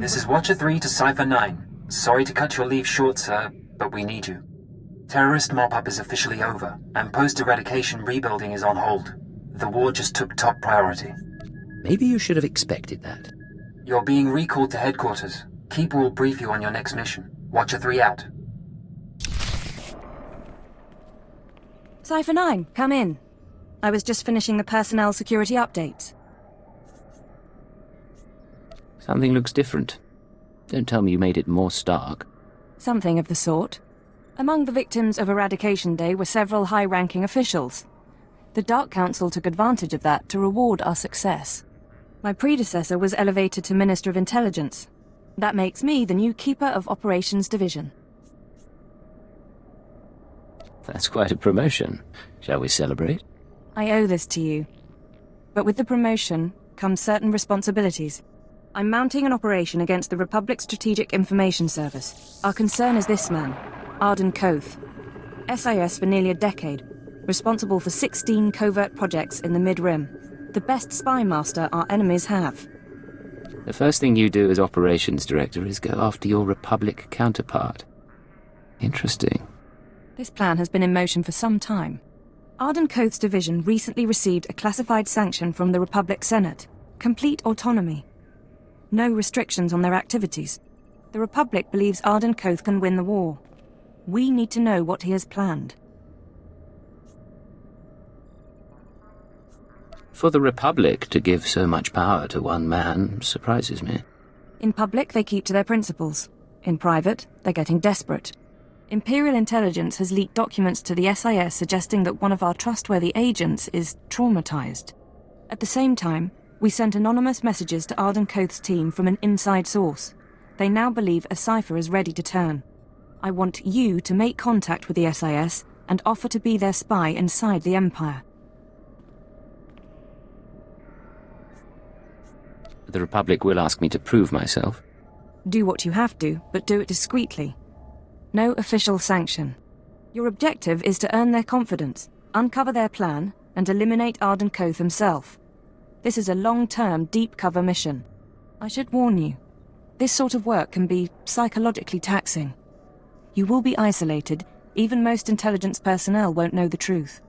This is Watcher 3 to Cypher 9. Sorry to cut your leave short, sir, but we need you. Terrorist mop-up is officially over, and post-eradication rebuilding is on hold. The war just took top priority. Maybe you should have expected that. You're being recalled to headquarters. Keeper will brief you on your next mission. Watcher 3 out. Cypher 9, come in. I was just finishing the personnel security updates. Something looks different. Don't tell me you made it more stark. Something of the sort. Among the victims of Eradication Day were several high-ranking officials. The Dark Council took advantage of that to reward our success. My predecessor was elevated to Minister of Intelligence. That makes me the new Keeper of Operations Division. That's quite a promotion. Shall we celebrate? I owe this to you. But with the promotion comes certain responsibilities. I'm mounting an operation against the Republic's Strategic Information Service. Our concern is this man, Arden Koth. SIS for nearly a decade, responsible for 16 covert projects in the Mid-Rim. The best spy master our enemies have. The first thing you do as operations director is go after your Republic counterpart. Interesting. This plan has been in motion for some time. Arden Koth's division recently received a classified sanction from the Republic Senate. Complete autonomy. No restrictions on their activities. The Republic believes Arden Koth can win the war. We need to know what he has planned. For the Republic to give so much power to one man surprises me. In public, they keep to their principles. In private, they're getting desperate. Imperial intelligence has leaked documents to the SIS suggesting that one of our trustworthy agents is traumatized. At the same time, we sent anonymous messages to Arden Koth's team from an inside source. They now believe a cipher is ready to turn. I want you to make contact with the SIS and offer to be their spy inside the Empire. The Republic will ask me to prove myself. Do what you have to, but do it discreetly. No official sanction. Your objective is to earn their confidence, uncover their plan, and eliminate Arden Koth himself. This is a long-term, deep-cover mission. I should warn you, this sort of work can be psychologically taxing. You will be isolated. Even most intelligence personnel won't know the truth.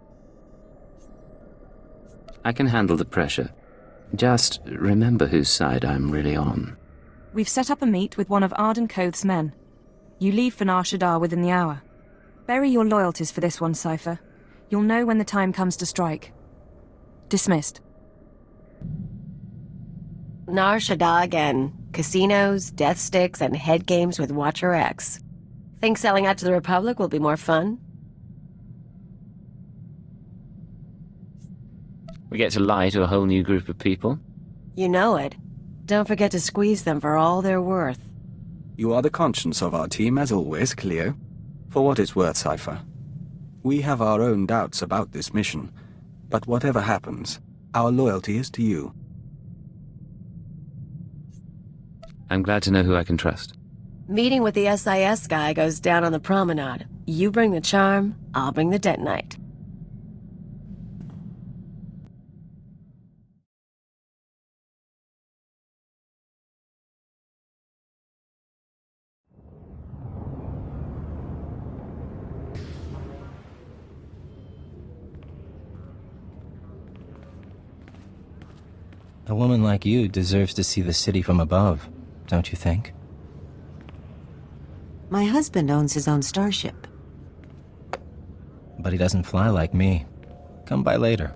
I can handle the pressure. Just remember whose side I'm really on. We've set up a meet with one of Arden Koth's men. You leave for Nar Shaddaa within the hour. Bury your loyalties for this one, Cypher. You'll know when the time comes to strike. Dismissed. Nar Shaddaa again. Casinos, death sticks, and head games with Watcher X. Think selling out to the Republic will be more fun? We get to lie to a whole new group of people. You know it. Don't forget to squeeze them for all they're worth. You are the conscience of our team, as always, Cleo. For what it's worth, Cypher. We have our own doubts about this mission, but whatever happens, our loyalty is to you. I'm glad to know who I can trust. Meeting with the SIS guy goes down on the promenade. You bring the charm, I'll bring the detonite. A woman like you deserves to see the city from above, don't you think? My husband owns his own starship. But he doesn't fly like me. Come by later.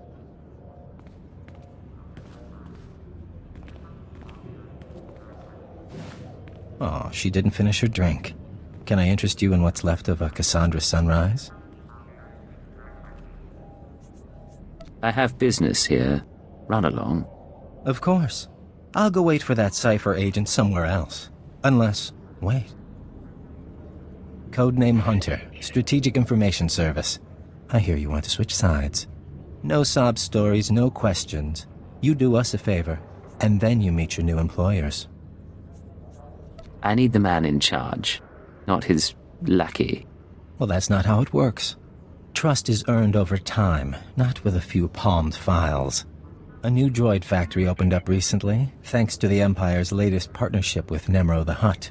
Oh, she didn't finish her drink. Can I interest you in what's left of a Cassandra sunrise? I have business here. Run along. Of course. I'll go wait for that Cypher agent somewhere else. Unless... wait. Codename Hunter, Strategic Information Service. I hear you want to switch sides. No sob stories, no questions. You do us a favor, and then you meet your new employers. I need the man in charge, not his lackey. Well, that's not how it works. Trust is earned over time, not with a few palmed files. A new droid factory opened up recently, thanks to the Empire's latest partnership with Nemro the Hutt.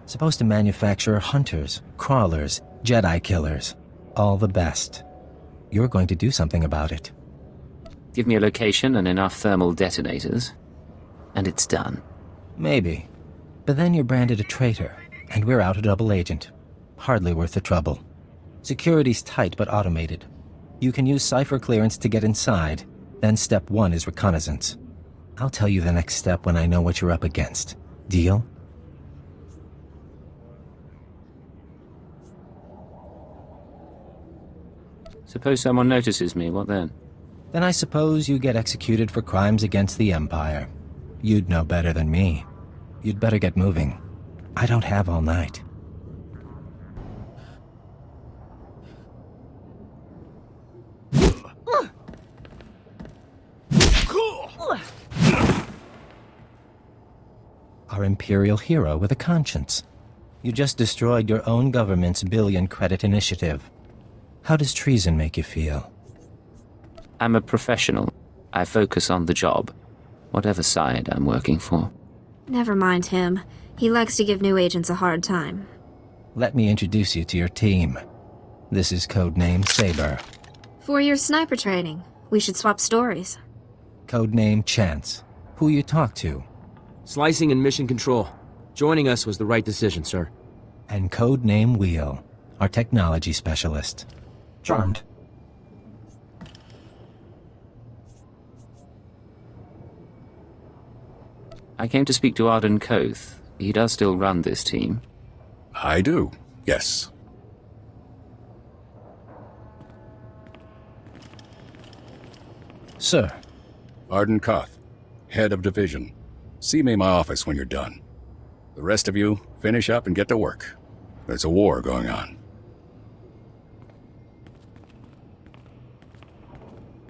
Supposed to manufacture hunters, crawlers, Jedi killers. All the best. You're going to do something about it. Give me a location and enough thermal detonators, and it's done. Maybe. But then you're branded a traitor, and we're out a double agent. Hardly worth the trouble. Security's tight but automated. You can use cipher clearance to get inside, then step 1 is reconnaissance. I'll tell you the next step when I know what you're up against. Deal? Suppose someone notices me, what then? Then I suppose you get executed for crimes against the Empire. You'd know better than me. You'd better get moving. I don't have all night. Our Imperial hero with a conscience. You just destroyed your own government's billion-credit initiative. How does treason make you feel? I'm a professional. I focus on the job, whatever side I'm working for. Never mind him. He likes to give new agents a hard time. Let me introduce you to your team. This is codename Saber. 4 years sniper training. We should swap stories. Codename Chance. Who you talk to? Slicing and mission control. Joining us was the right decision, sir. And codename Wheel, our technology specialist. Charmed. I came to speak to Arden Koth. He does still run this team. I do, yes. Sir. Arden Koth, head of division. See me in my office when you're done. The rest of you, finish up and get to work. There's a war going on.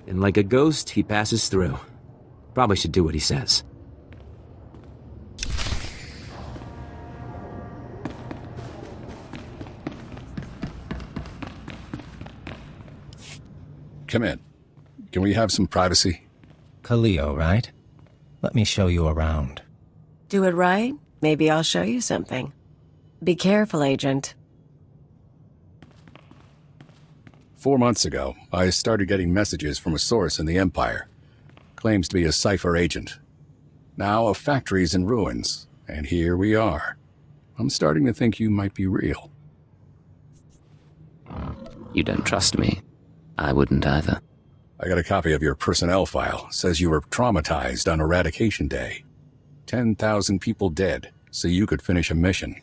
And like a ghost, he passes through. Probably should do what he says. Come in. Can we have some privacy? Khalil, right? Let me show you around. Do it right, maybe I'll show you something. Be careful, Agent. 4 months ago, I started getting messages from a source in the Empire. Claims to be a cipher agent. Now a factory's in ruins, and here we are. I'm starting to think you might be real. You don't trust me. I wouldn't either. I got a copy of your personnel file. Says you were traumatized on Eradication Day. 10,000 people dead, so you could finish a mission.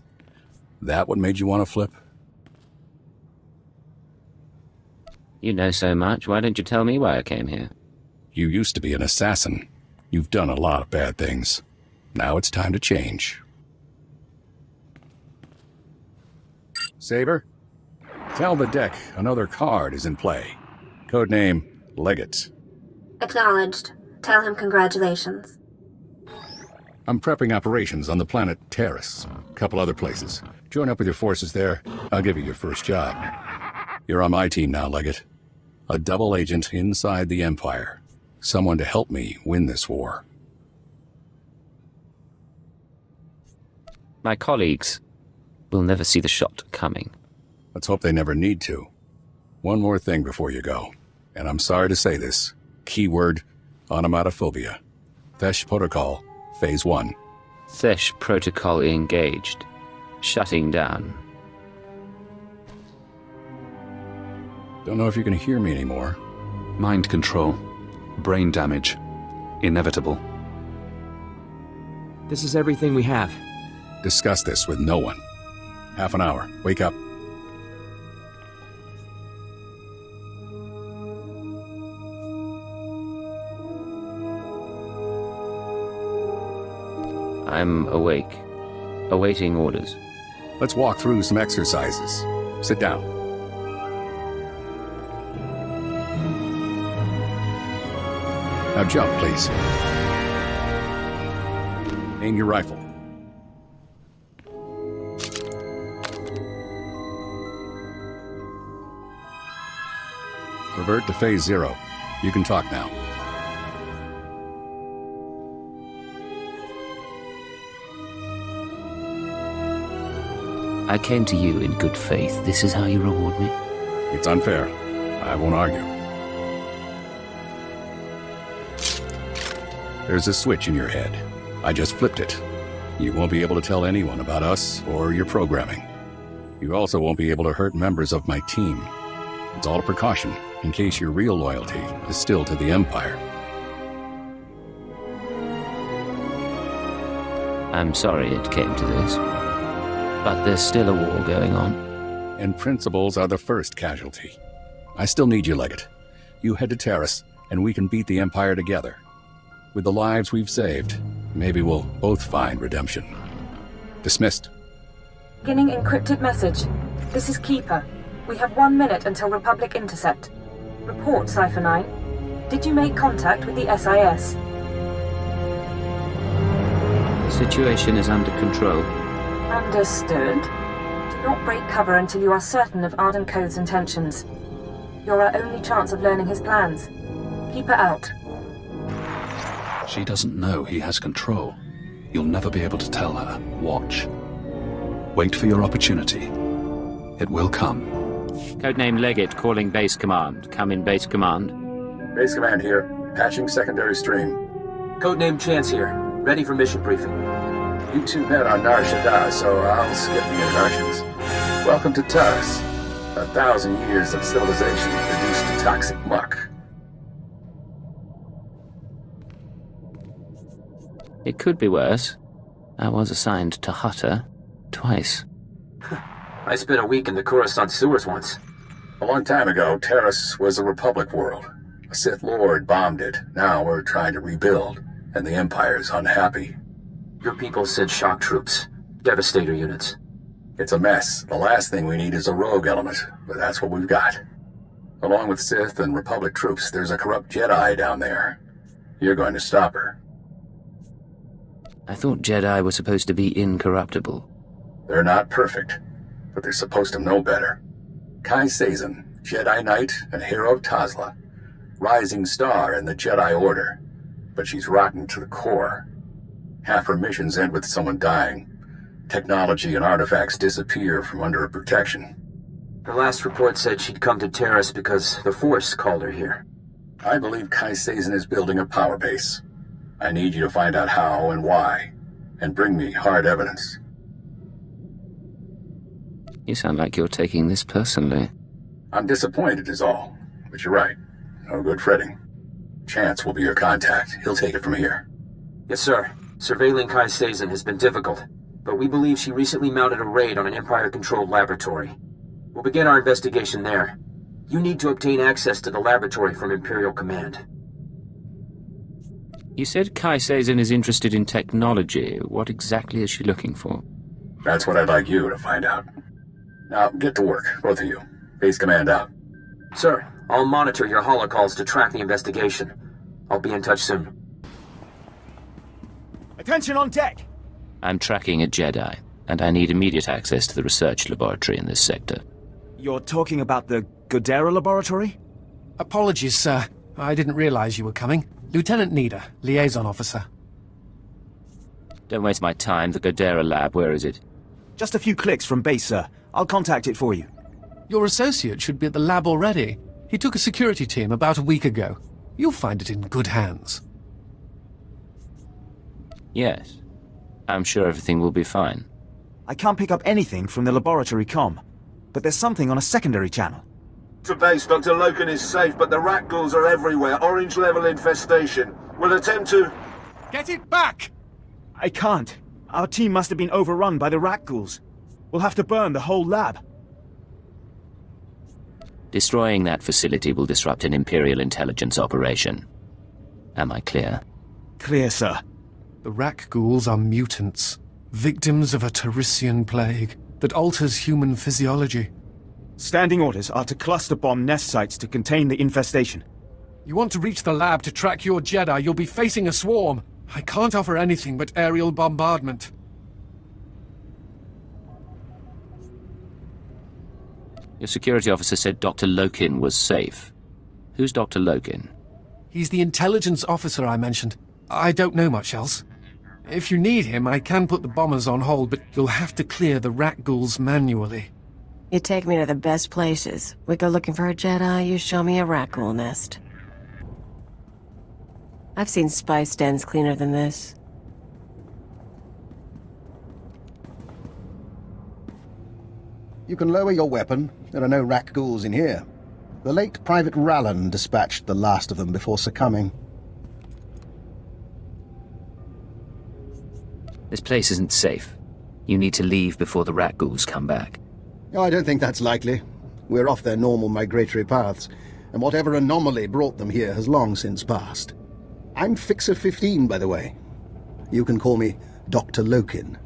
That what made you want to flip? You know so much, why don't you tell me why I came here? You used to be an assassin. You've done a lot of bad things. Now it's time to change. Saber? Tell the deck another card is in play. Codename Leggett. Acknowledged. Tell him congratulations. I'm prepping operations on the planet Terrace. A couple other places. Join up with your forces there. I'll give you your first job. You're on my team now, Leggett. A double agent inside the Empire. Someone to help me win this war. My colleagues will never see the shot coming. Let's hope they never need to. One more thing before you go. And I'm sorry to say this. Keyword, onomatophobia. Thesh Protocol, Phase 1. Thesh protocol engaged. Shutting down. Don't know if you can hear me anymore. Mind control. Brain damage. Inevitable. This is everything we have. Discuss this with no one. Half an hour. Wake up. I'm awake. Awaiting orders. Let's walk through some exercises. Sit down. Now jump, please. Aim your rifle. Revert to Phase 0. You can talk now. I came to you in good faith. This is how you reward me? It's unfair. I won't argue. There's a switch in your head. I just flipped it. You won't be able to tell anyone about us or your programming. You also won't be able to hurt members of my team. It's all a precaution, in case your real loyalty is still to the Empire. I'm sorry it came to this. But there's still a war going on. And principles are the first casualty. I still need you, Legate. You head to Terrace, and we can beat the Empire together. With the lives we've saved, maybe we'll both find redemption. Dismissed. Beginning encrypted message. This is Keeper. We have 1 minute until Republic intercept. Report, Cypher 9. Did you make contact with the SIS? The situation is under control. Understood. Do not break cover until you are certain of Arden Code's intentions. You're our only chance of learning his plans. Keeper out. She doesn't know he has control. You'll never be able to tell her. Watch. Wait for your opportunity. It will come. Codename Legate calling base command. Come in base command. Base command here. Patching secondary stream. Codename Chance here. Ready for mission briefing. You two met on Nar Shaddaa, so I'll skip the introductions. Welcome to Terrace. 1,000 years of civilization reduced to toxic muck. It could be worse. I was assigned to Hutter twice. I spent a week in the Coruscant sewers once. A long time ago, Terrace was a Republic world. A Sith Lord bombed it. Now we're trying to rebuild, and the Empire's unhappy. Your people sent shock troops, Devastator units. It's a mess. The last thing we need is a rogue element, but that's what we've got. Along with Sith and Republic troops, there's a corrupt Jedi down there. You're going to stop her. I thought Jedi were supposed to be incorruptible. They're not perfect, but they're supposed to know better. Kai Sazin, Jedi Knight and hero of Tazla. Rising star in the Jedi Order, but she's rotten to the core. Half her missions end with someone dying. Technology and artifacts disappear from under her protection. Her last report said she'd come to Terrace because the Force called her here. I believe Kai Sazin is building a power base. I need you to find out how and why, and bring me hard evidence. You sound like you're taking this personally. I'm disappointed is all, but you're right. No good fretting. Chance will be your contact. He'll take it from here. Yes, sir. Surveilling Kai Sazin has been difficult, but we believe she recently mounted a raid on an Empire-controlled laboratory. We'll begin our investigation there. You need to obtain access to the laboratory from Imperial Command. You said Kai Sazin is interested in technology. What exactly is she looking for? That's what I'd like you to find out. Now, get to work, both of you. Base command out. Sir, I'll monitor your holocalls to track the investigation. I'll be in touch soon. Attention on deck! I'm tracking a Jedi, and I need immediate access to the research laboratory in this sector. You're talking about the Godera laboratory? Apologies, sir. I didn't realize you were coming. Lieutenant Nida, liaison officer. Don't waste my time. The Godera lab, where is it? Just a few clicks from base, sir. I'll contact it for you. Your associate should be at the lab already. He took a security team about a week ago. You'll find it in good hands. Yes. I'm sure everything will be fine. I can't pick up anything from the laboratory comm, but there's something on a secondary channel. To base, Dr. Loken is safe, but the rat ghouls are everywhere. Orange-level infestation. We'll attempt to... Get it back! I can't. Our team must have been overrun by the rat ghouls. We'll have to burn the whole lab. Destroying that facility will disrupt an Imperial intelligence operation. Am I clear? Clear, sir. The rat ghouls are mutants, victims of a Terrician plague that alters human physiology. Standing orders are to cluster bomb nest sites to contain the infestation. You want to reach the lab to track your Jedi, you'll be facing a swarm. I can't offer anything but aerial bombardment. Your security officer said Dr. Loken was safe. Who's Dr. Loken? He's the intelligence officer I mentioned. I don't know much else. If you need him, I can put the bombers on hold, but you'll have to clear the rat ghouls manually. You take me to the best places. We go looking for a Jedi, you show me a rat ghoul nest. I've seen spice dens cleaner than this. You can lower your weapon. There are no rat ghouls in here. The late Private Rallan dispatched the last of them before succumbing. This place isn't safe. You need to leave before the rat ghouls come back. Oh, I don't think that's likely. We're off their normal migratory paths, and whatever anomaly brought them here has long since passed. I'm Fixer 15, by the way. You can call me Dr. Lokin.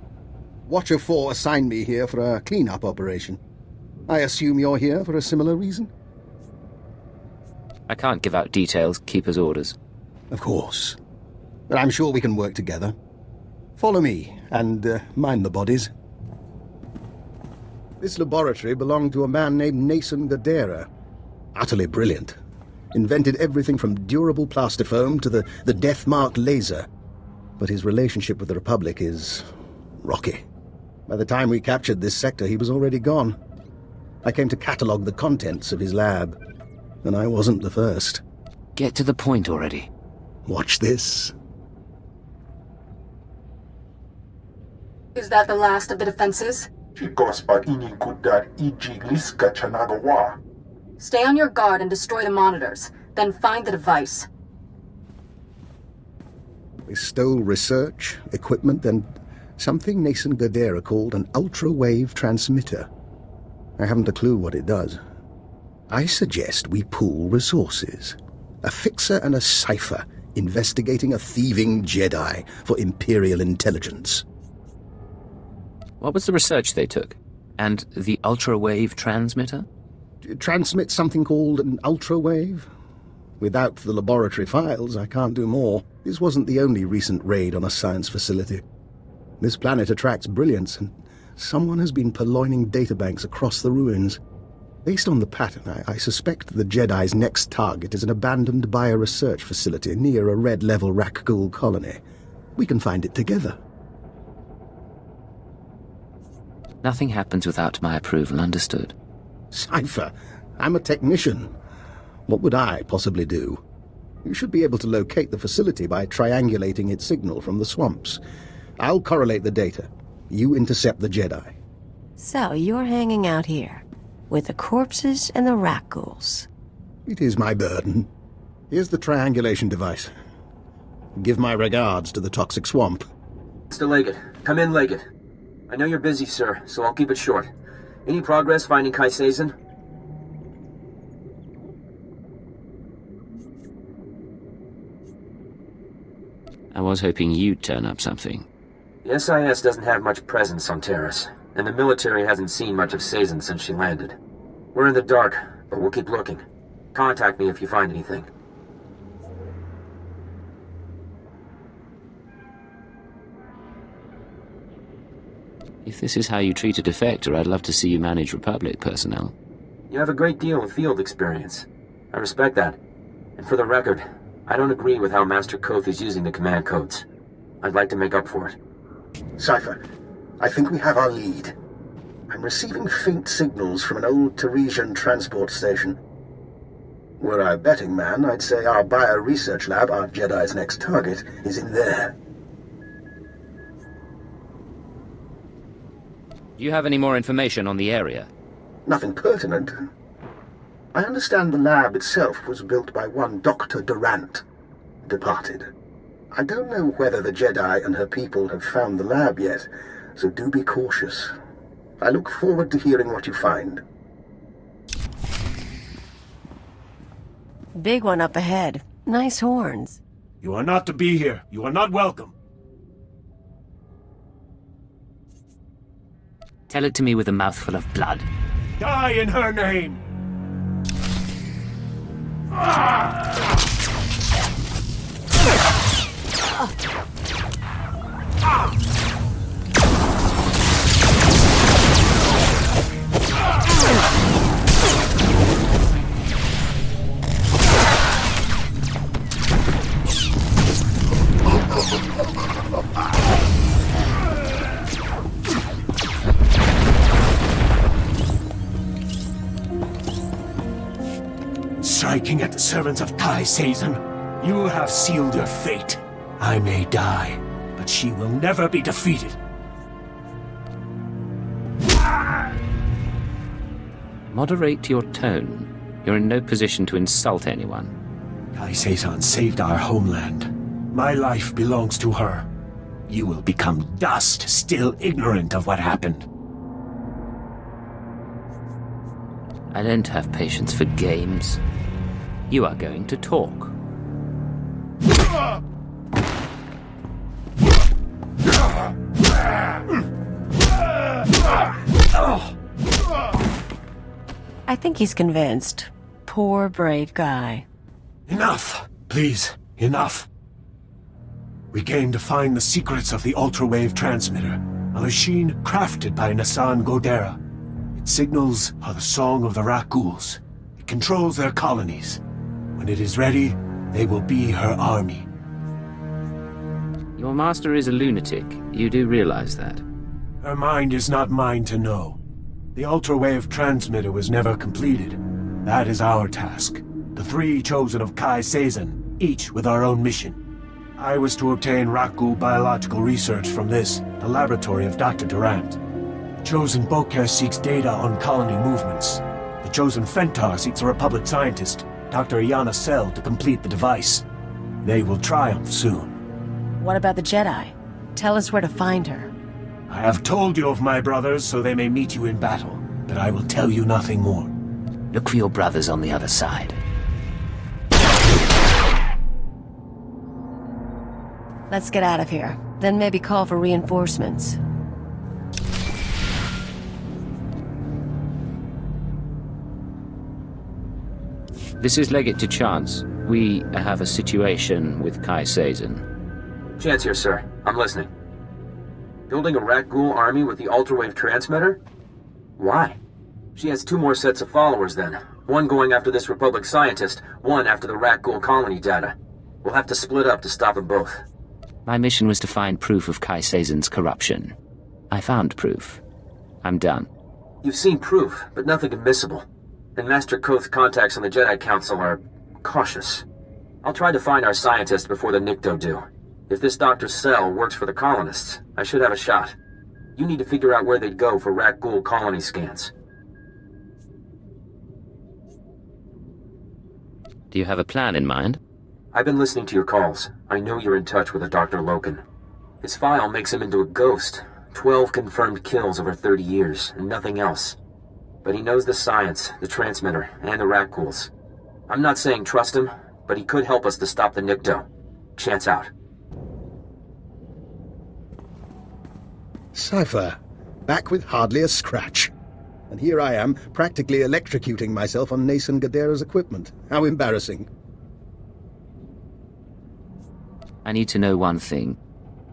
Watcher 4 assigned me here for a clean-up operation. I assume you're here for a similar reason? I can't give out details, Keeper's orders. Of course. But I'm sure we can work together. Follow me, and mind the bodies. This laboratory belonged to a man named Nason Gadera. Utterly brilliant. Invented everything from durable plastifoam to the death-marked laser. But his relationship with the Republic is rocky. By the time we captured this sector, he was already gone. I came to catalogue the contents of his lab, and I wasn't the first. Get to the point already. Watch this. Is that the last of the defenses? Stay on your guard and destroy the monitors. Then find the device. They stole research, equipment, and something Nason Gadera called an ultra-wave transmitter. I haven't a clue what it does. I suggest we pool resources. A fixer and a cipher investigating a thieving Jedi for Imperial intelligence. What was the research they took? And the ultra-wave transmitter? It transmits something called an ultra-wave. Without the laboratory files, I can't do more. This wasn't the only recent raid on a science facility. This planet attracts brilliance, and someone has been purloining databanks across the ruins. Based on the pattern, I suspect the Jedi's next target is an abandoned bioresearch facility near a red-level Rakghoul colony. We can find it together. Nothing happens without my approval, understood? Cipher, I'm a technician. What would I possibly do? You should be able to locate the facility by triangulating its signal from the swamps. I'll correlate the data. You intercept the Jedi. So you're hanging out here, with the corpses and the rat ghouls. It is my burden. Here's the triangulation device. Give my regards to the toxic swamp. Mr. Leggett, come in, Leggett. I know you're busy, sir, so I'll keep it short. Any progress finding Kai Sazin? I was hoping you'd turn up something. The SIS doesn't have much presence on Terrace, and the military hasn't seen much of Sazin since she landed. We're in the dark, but we'll keep looking. Contact me if you find anything. If this is how you treat a defector, I'd love to see you manage Republic personnel. You have a great deal of field experience. I respect that. And for the record, I don't agree with how Master Koth is using the command codes. I'd like to make up for it. Cipher, I think we have our lead. I'm receiving faint signals from an old Teresian transport station. Were I a betting man, I'd say our bio-research lab, our Jedi's next target, is in there. Do you have any more information on the area? Nothing pertinent. I understand the lab itself was built by one Dr. Durant, departed. I don't know whether the Jedi and her people have found the lab yet, so do be cautious. I look forward to hearing what you find. Big one up ahead. Nice horns. You are not to be here. You are not welcome. Tell it to me with a mouthful of blood. Die in her name! striking at the servants of Kai Sazon. You have sealed your fate. I may die, but she will never be defeated. Moderate your tone. You're in no position to insult anyone. Kai Sazon saved our homeland. My life belongs to her. You will become dust, still ignorant of what happened. I don't have patience for games. You are going to talk. I think he's convinced. Poor, brave guy. Enough! Please, enough. We came to find the secrets of the ultrawave transmitter, a machine crafted by Nassan Godera. Its signals are the song of the Rakghouls. It controls their colonies. When it is ready, they will be her army. Your master is a lunatic. You do realize that. Her mind is not mine to know. The ultrawave transmitter was never completed. That is our task. The three chosen of Kai Sazon, each with our own mission. I was to obtain Rakghoul biological research from this, the laboratory of Dr. Durant. The chosen Bokeh seeks data on colony movements. The chosen Fentar seeks a Republic scientist, Dr. Ayanna Sel, to complete the device. They will triumph soon. What about the Jedi? Tell us where to find her. I have told you of my brothers so they may meet you in battle, but I will tell you nothing more. Look for your brothers on the other side. Let's get out of here. Then maybe call for reinforcements. This is Legate to Chance. We have a situation with Kai Sazon. Chance here, sir. I'm listening. Building a Rakghoul army with the ultrawave transmitter? Why? She has 2 more sets of followers then. One going after this Republic scientist, one after the Rakghoul colony data. We'll have to split up to stop them both. My mission was to find proof of Kai Sazon's corruption. I found proof. I'm done. You've seen proof, but nothing admissible. And Master Koth's contacts on the Jedi Council are cautious. I'll try to find our scientist before the Nikto do. If this Dr. Sel works for the colonists, I should have a shot. You need to figure out where they'd go for Rakghoul colony scans. Do you have a plan in mind? I've been listening to your calls. I know you're in touch with a Dr. Loken. His file makes him into a ghost. 12 confirmed kills over 30 years, and nothing else. But he knows the science, the transmitter, and the Rakghouls. I'm not saying trust him, but he could help us to stop the Nikto. Chance out. Cypher, back with hardly a scratch. And here I am, practically electrocuting myself on Nassan Godera's equipment. How embarrassing. I need to know one thing.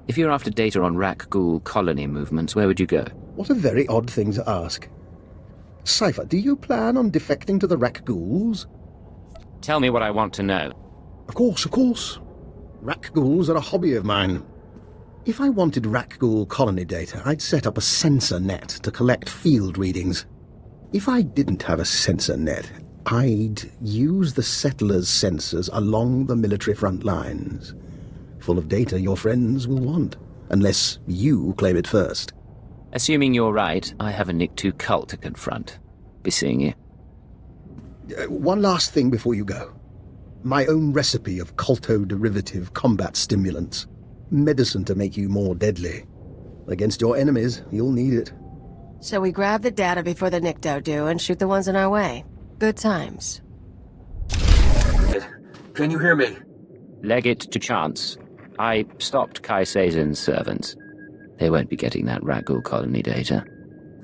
If you're after data on Rakghoul colony movements, where would you go? What a very odd thing to ask. Cypher, do you plan on defecting to the Rakghouls? Tell me what I want to know. Of course, of course. Rakghouls are a hobby of mine. If I wanted Rakghoul colony data, I'd set up a sensor net to collect field readings. If I didn't have a sensor net, I'd use the settlers' sensors along the military front lines. Full of data your friends will want, unless you claim it first. Assuming you're right, I have a Nikto cult to confront. Be seeing you. One last thing before you go. My own recipe of culto-derivative combat stimulants. Medicine to make you more deadly. Against your enemies, you'll need it. So we grab the data before the Nikto do and shoot the ones in our way. Good times. Can you hear me? Legate to Chance. I stopped Kai Sazon's servants. They won't be getting that Rakghoul colony data.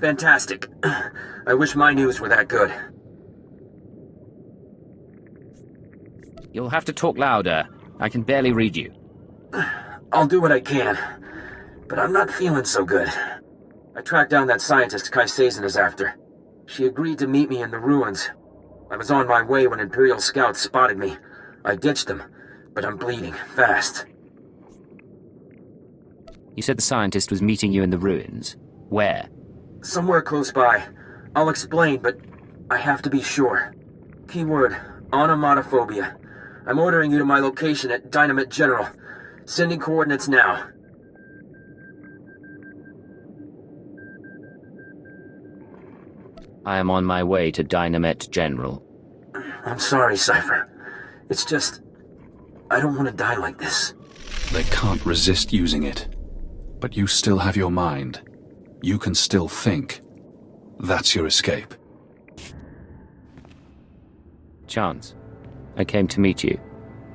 Fantastic. I wish my news were that good. You'll have to talk louder. I can barely read you. I'll do what I can, but I'm not feeling so good. I tracked down that scientist Kai Sazon is after. She agreed to meet me in the ruins. I was on my way when Imperial scouts spotted me. I ditched them, but I'm bleeding fast. You said the scientist was meeting you in the ruins. Where? Somewhere close by. I'll explain, but I have to be sure. Keyword, Onomatophobia. I'm ordering you to my location at Dynamite General. Sending coordinates now. I am on my way to Dynamite General. I'm sorry, Cypher. It's just... I don't want to die like this. They can't resist using it. But you still have your mind. You can still think. That's your escape. Chance, I came to meet you.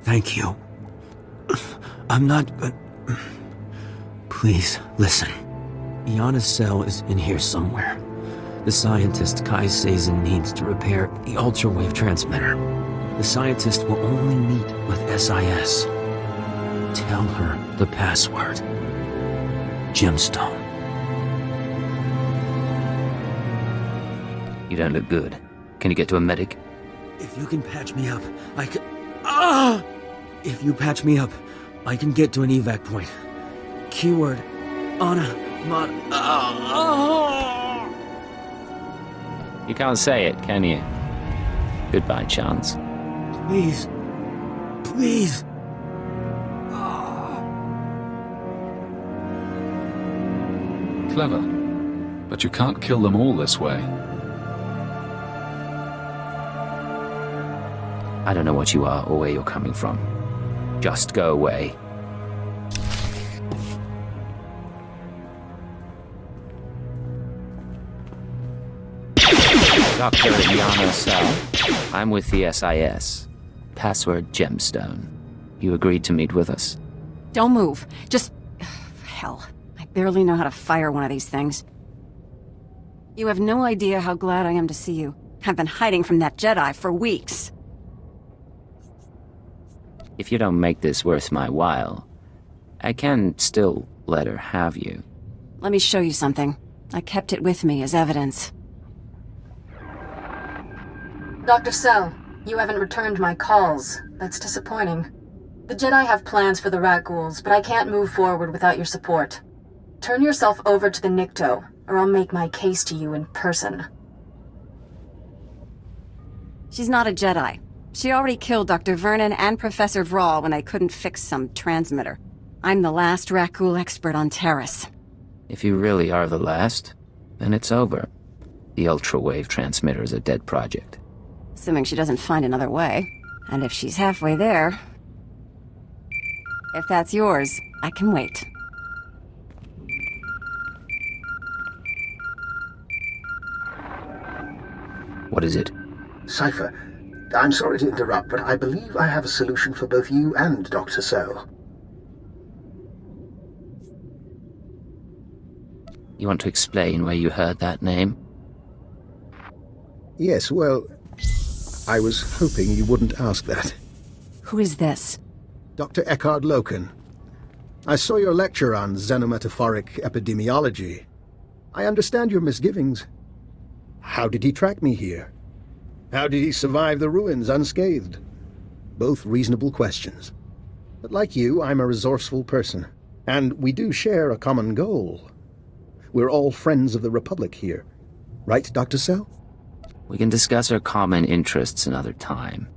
Thank you. I'm not... Please, listen. Iana's cell is in here somewhere. The scientist Kai Sazin needs to repair the ultrawave transmitter. The scientist will only meet with SIS. Tell her the password. Gemstone. You don't look good. Can you get to a medic? If you can patch me up, I can... Ah! If you patch me up, I can get to an evac point. Keyword... Anna... Mod... You can't say it, can you? Goodbye, Chance. Please. Please. Clever. But you can't kill them all this way. I don't know what you are or where you're coming from. Just go away. Dr. Iana Cell. I'm with the SIS. Password Gemstone. You agreed to meet with us. Don't move. Just... Hell. I barely know how to fire one of these things. You have no idea how glad I am to see you. I've been hiding from that Jedi for weeks. If you don't make this worth my while, I can still let her have you. Let me show you something. I kept it with me as evidence. Dr. Cell, you haven't returned my calls. That's disappointing. The Jedi have plans for the rat ghouls, but I can't move forward without your support. Turn yourself over to the Nikto, or I'll make my case to you in person. She's not a Jedi. She already killed Dr. Vernon and Professor Vrawl when they couldn't fix some transmitter. I'm the last rat ghoul expert on Terrace. If you really are the last, then it's over. The ultrawave transmitter is a dead project. Assuming she doesn't find another way. And if she's halfway there... If that's yours, I can wait. What is it? Cypher, I'm sorry to interrupt, but I believe I have a solution for both you and Dr. Cell. You want to explain where you heard that name? Yes, well, I was hoping you wouldn't ask that. Who is this? Dr. Eckhard Loken. I saw your lecture on xenometaphoric epidemiology. I understand your misgivings. How did he track me here? How did he survive the ruins unscathed? Both reasonable questions. But like you, I'm a resourceful person. And we do share a common goal. We're all friends of the Republic here. Right, Dr. Cell? We can discuss our common interests another time.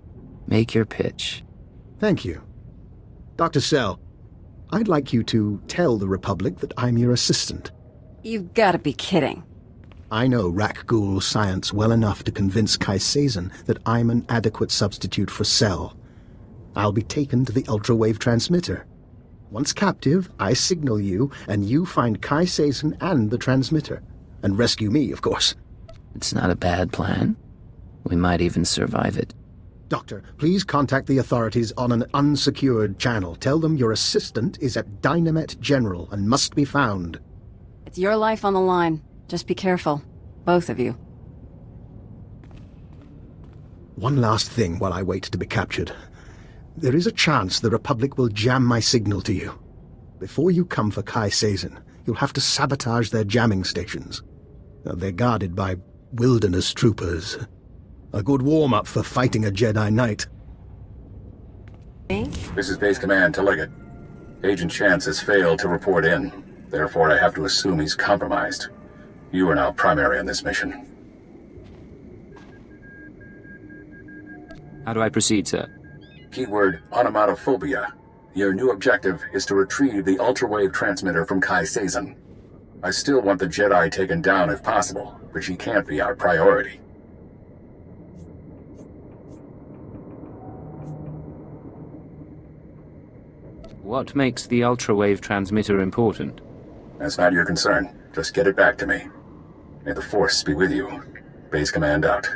Make your pitch. Thank you. Dr. Cell, I'd like you to tell the Republic that I'm your assistant. You've got to be kidding. I know Rak Ghul science well enough to convince Kai Sazin that I'm an adequate substitute for Cell. I'll be taken to the ultrawave transmitter. Once captive, I signal you, and you find Kai Sazin and the transmitter. And rescue me, of course. It's not a bad plan. We might even survive it. Doctor, please contact the authorities on an unsecured channel. Tell them your assistant is at Dynamite General and must be found. It's your life on the line. Just be careful. Both of you. One last thing while I wait to be captured. There is a chance the Republic will jam my signal to you. Before you come for Kai Sazin, you'll have to sabotage their jamming stations. They're guarded by wilderness troopers. A good warm-up for fighting a Jedi Knight. This is Base Command to Leggett. Agent Chance has failed to report in. Therefore, I have to assume he's compromised. You are now primary on this mission. How do I proceed, sir? Keyword onomatophobia. Your new objective is to retrieve the ultrawave transmitter from Kai Sazon. I still want the Jedi taken down if possible, but she can't be our priority. What makes the ultrawave transmitter important? That's not your concern. Just get it back to me. May the Force be with you. Base command out.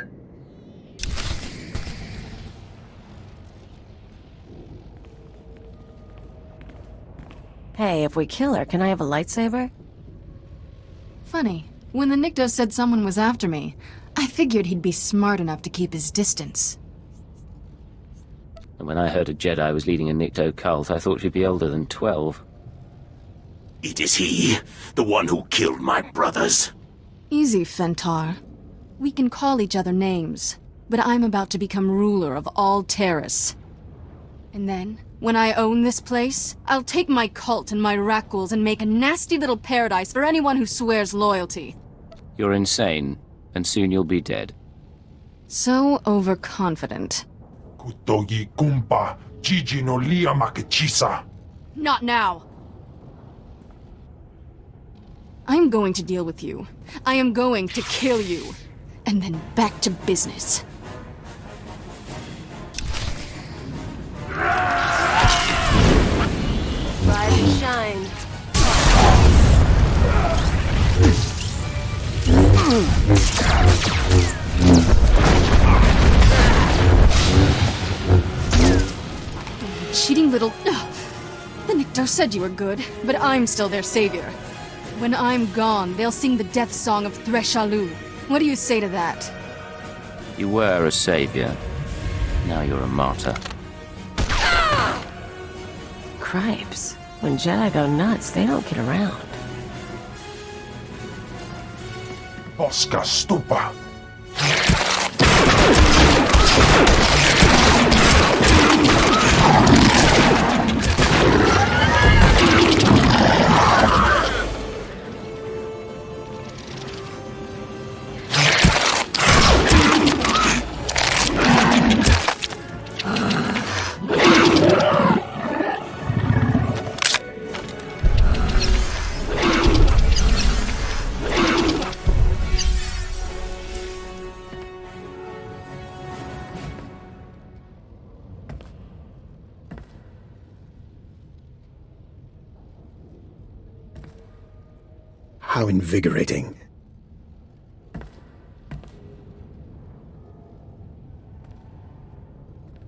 Hey, if we kill her, can I have a lightsaber? Funny. When the Nikto said someone was after me, I figured he'd be smart enough to keep his distance. And when I heard a Jedi was leading a Nikto cult, I thought she'd be older than 12. It is he, the one who killed my brothers. Easy, Fentar. We can call each other names, but I'm about to become ruler of all Terrace. And then, when I own this place, I'll take my cult and my Rakghouls and make a nasty little paradise for anyone who swears loyalty. You're insane, and soon you'll be dead. So overconfident. Kutogi kumpa, Gigi no lia makechisa. Not now! I'm going to deal with you. I am going to kill you. And then back to business. Rise and shine. Cheating little... The Nikto said you were good, but I'm still their savior. When I'm gone, they'll sing the death song of Threshalu. What do you say to that? You were a savior. Now you're a martyr. Cripes. When Jedi go nuts, they don't get around. Oscar Stupa. How invigorating.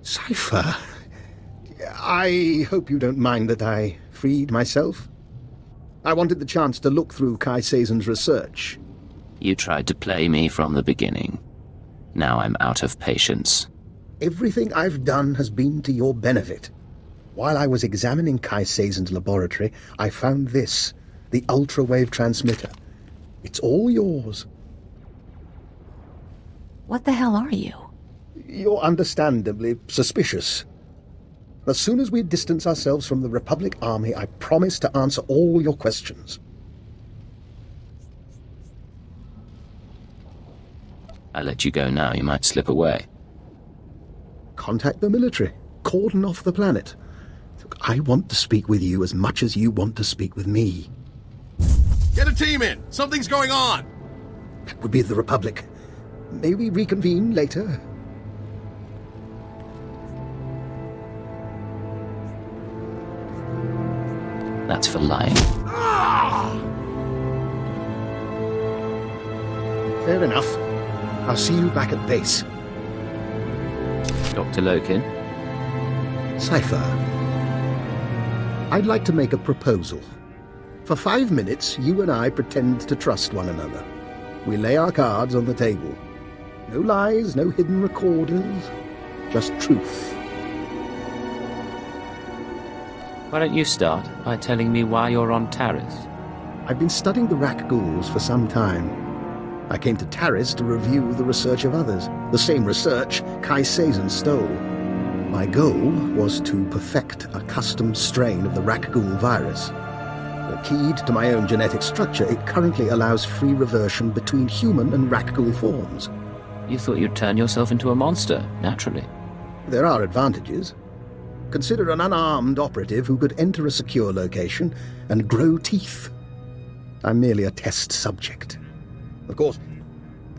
Cypher, I hope you don't mind that I freed myself. I wanted the chance to look through Kai Sazon's research. You tried to play me from the beginning. Now I'm out of patience. Everything I've done has been to your benefit. While I was examining Kai Sazon's laboratory, I found this. The ultrawave transmitter. It's all yours. What the hell are you? You're understandably suspicious. As soon as we distance ourselves from the Republic Army, I promise to answer all your questions. I let you go now, you might slip away. Contact the military. Cordon off the planet. Look, I want to speak with you as much as you want to speak with me. Get a team in! Something's going on! That would be the Republic. May we reconvene later? That's for lying. Fair enough. I'll see you back at base. Dr. Loken? Cypher, I'd like to make a proposal. For 5 minutes, you and I pretend to trust one another. We lay our cards on the table. No lies, no hidden recorders, just truth. Why don't you start by telling me why you're on Taris? I've been studying the Rakghouls for some time. I came to Taris to review the research of others, the same research Kai Sazon stole. My goal was to perfect a custom strain of the Rakghoul virus. Keyed to my own genetic structure, it currently allows free reversion between human and Rakghoul forms. You thought you'd turn yourself into a monster, naturally. There are advantages. Consider an unarmed operative who could enter a secure location and grow teeth. I'm merely a test subject. Of course,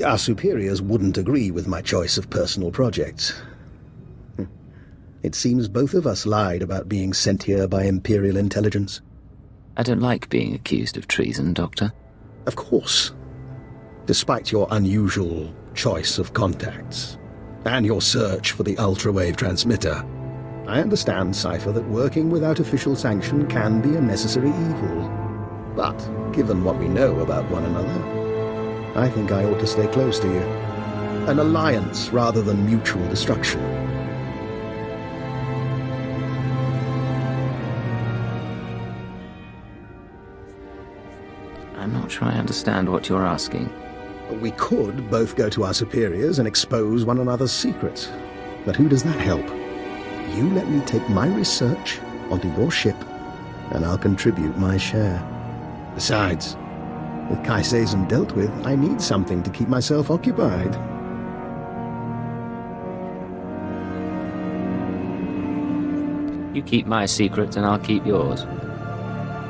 our superiors wouldn't agree with my choice of personal projects. It seems both of us lied about being sent here by Imperial intelligence. I don't like being accused of treason, Doctor. Of course. Despite your unusual choice of contacts, and your search for the ultra-wave transmitter, I understand, Cypher, that working without official sanction can be a necessary evil. But, given what we know about one another, I think I ought to stay close to you. An alliance rather than mutual destruction. I'm not sure I understand what you're asking. We could both go to our superiors and expose one another's secrets. But who does that help? You let me take my research onto your ship, and I'll contribute my share. Besides, with Kai Sazin dealt with, I need something to keep myself occupied. You keep my secrets and I'll keep yours.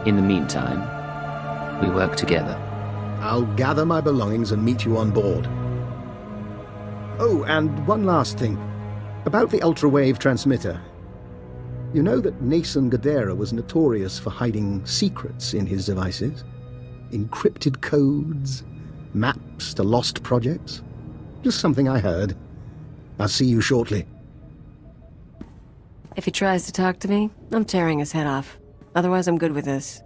In the meantime, we work together. I'll gather my belongings and meet you on board. Oh, and one last thing. About the ultra-wave transmitter. You know that Nason Gadera was notorious for hiding secrets in his devices? Encrypted codes, maps to lost projects? Just something I heard. I'll see you shortly. If he tries to talk to me, I'm tearing his head off. Otherwise, I'm good with this.